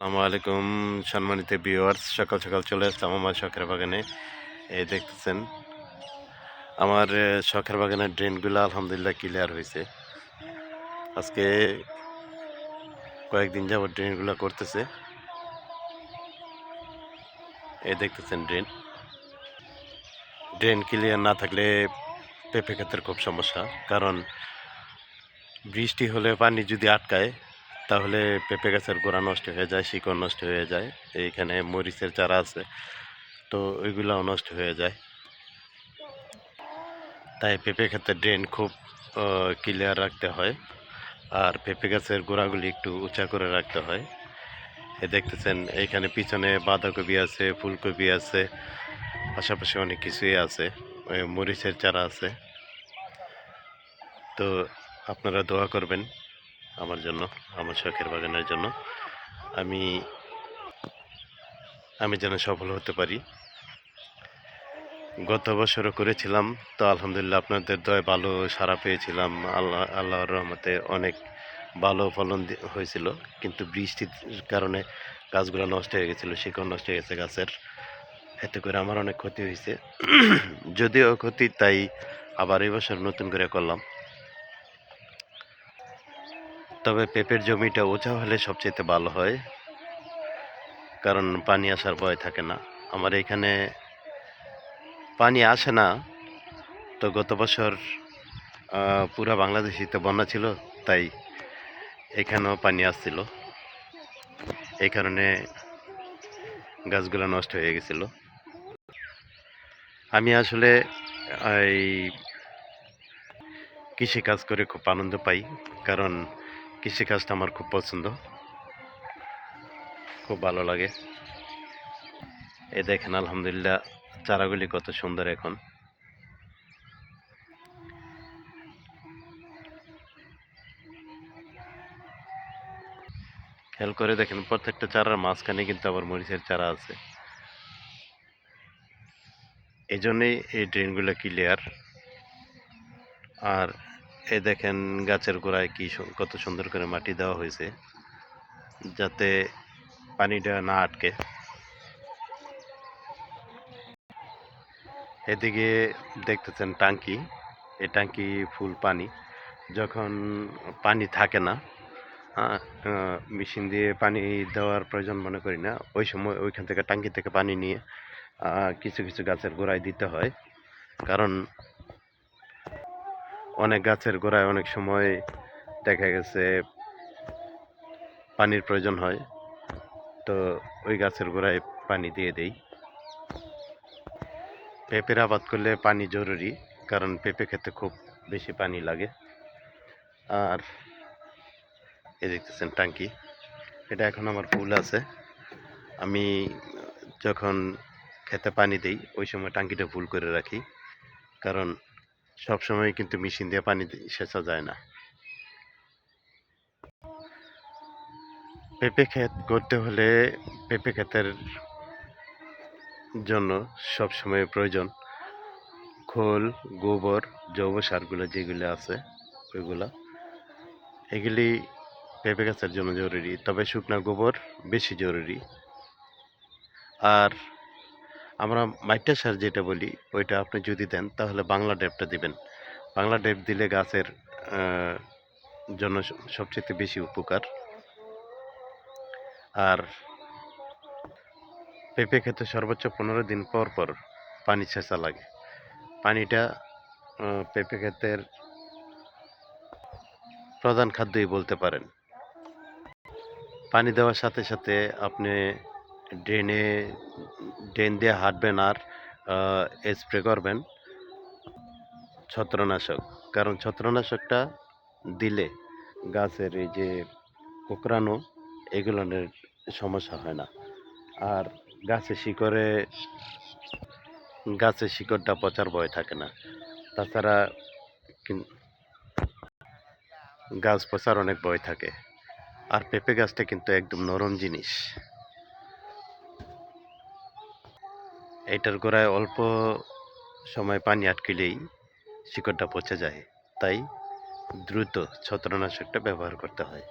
আসসালামু আলাইকুম সম্মানিত ভিউয়ার্স, সকাল সকাল চলে আসলাম আমার শখের বাগানে। এই দেখতেছেন আমার শখের বাগানের ড্রেনগুলো আলহামদুলিল্লাহ ক্লিয়ার হয়েছে। আজকে কয়েকদিন যাবত ড্রেনগুলো করতেছে। এই দেখতেছেন ড্রেন ক্লিয়ার না থাকলে পেঁপে ক্ষেতের খুব সমস্যা। কারণ বৃষ্টি হলে পানি যদি আটকায় তাহলে পেঁপে গাছের গোড়া নষ্ট হয়ে যায়, শিকড় নষ্ট হয়ে যায়। এইখানে মরিচের চারা আছে, তো ওইগুলাও নষ্ট হয়ে যায়। তাই পেঁপে ক্ষেতের ড্রেন খুব ক্লিয়ার রাখতে হয়, আর পেঁপে গাছের গোড়াগুলি একটু উঁচা করে রাখতে হয়। দেখতেছেন এইখানে পিছনে বাঁধাকপি আছে, ফুলকপি আছে, পাশাপাশি অনেক কিছুই আছে, মরিচের চারা আছে। তো আপনারা দোয়া করবেন আমার জন্য, আমার শখের বাগানের জন্য। আমি আমি যেন সফল হতে পারি। গত বছরও করেছিলাম, তো আলহামদুলিল্লাহ আপনাদের দয়ায় ভালো সাড়া পেয়েছিলাম। আল্লাহর রহমতে অনেক ভালো ফলন হয়েছিল। কিন্তু বৃষ্টির কারণে গাছগুলো নষ্ট হয়ে গেছিলো, শিকড় নষ্ট হয়ে গেছে গাছের। এতে করে আমার অনেক ক্ষতি হয়েছে। যদিও ক্ষতি, তাই আবার এই বছর নতুন করে করলাম। তবে পেঁপের জমিটা উঁচা হলে সবচেয়ে ভালো হয়, কারণ পানি আসার ভয় থাকে না। আমার এখানে পানি আসে না, তো গত বছর পুরা বাংলাদেশিতে বন্যা ছিল, তাই এখানেও পানি আসছিল। এই কারণে গাছগুলো নষ্ট হয়ে গেছিল। আমি আসলে এই কৃষিকাজ করে খুব আনন্দ পাই, কারণ কৃষিকাজটা আমার খুব পছন্দ, খুব ভালো লাগে। এই দেখেন আলহামদুলিল্লাহ চারাগুলি কত সুন্দর। এখন খেয়াল করে দেখেন প্রত্যেকটা চারার মাঝখানে কিন্তু আবার মরিচের চারা আছে। এই জন্যেই এই ড্রেনগুলো ক্লিয়ার। আর এই দেখেন গাছের গোড়ায় কত সুন্দর করে মাটি দেওয়া হয়েছে, যাতে পানিটা না আটকে। এদিকে দেখতেছেন টাঙ্কি, এই টাঙ্কি ফুল পানি। যখন পানি থাকে না, হ্যাঁ, মেশিন দিয়ে পানি দেওয়ার প্রয়োজন মনে করি না, ওই সময় ওইখান থেকে টাঙ্কি থেকে পানি নিয়ে কিছু কিছু গাছের গোড়ায় দিতে হয়। কারণ অনেক গাছের গোড়ায় অনেক সময় দেখা গেছে পানির প্রয়োজন হয়, তো ওই গাছের গোড়ায় পানি দিয়ে দেই। পেঁপের আবাদ করলে পানি জরুরি, কারণ পেঁপে খেতে খুব বেশি পানি লাগে। আর এই দেখতেছেন টাঙ্কি, এটা এখন আমার ফুল আছে। আমি যখন খেতে পানি দিই ওই সময় টাঙ্কিটা ফুল করে রাখি, কারণ সব সময় কিন্তু মেশিন দিয়ে পানি সেচা যায় না। পেঁপে ক্ষেত করতে হলে পেঁপে ক্ষেতের জন্য সব সময় প্রয়োজন খোল, গোবর, জৈব সারগুলো যেগুলো আছে ওইগুলা, এগুলি পেঁপে গাছের জন্য জরুরি। তবে শুকনা গোবর বেশি জরুরি। আর আমরা মাইটা সার যেটা বলি, ওইটা আপনি যদি দেন তাহলে বাংলা ডেপটা দিবেন। বাংলা ডেপ দিলে গাছের জন্য সবচেয়ে বেশি উপকার। আর পেঁপে খেতে সর্বোচ্চ 15 দিন পর পর পানি ছেঁচা লাগে। পানিটা পেঁপে ক্ষেতের প্রধান খাদ্যই বলতে পারেন। পানি দেওয়ার সাথে সাথে আপনি ড্রেনে ড্রেন দিয়ে হাঁটবেন, আর স্প্রে করবেন ছত্রনাশক। কারণ ছত্রনাশকটা দিলে গাছের এই যে কোঁকড়ানো, এগুলোর সমস্যা হয় না। আর গাছের শিকড়টা পচার ভয় থাকে না। তাছাড়া গাছ পচার অনেক ভয় থাকে। আর পেঁপে গাছটা কিন্তু একদম নরম জিনিস, এটার গোড়ায় অল্প সময় পানি আটকিলেই শিকড়টা পচে যায়। তাই দ্রুত ছত্রনাশকটা ব্যবহার করতে হয়।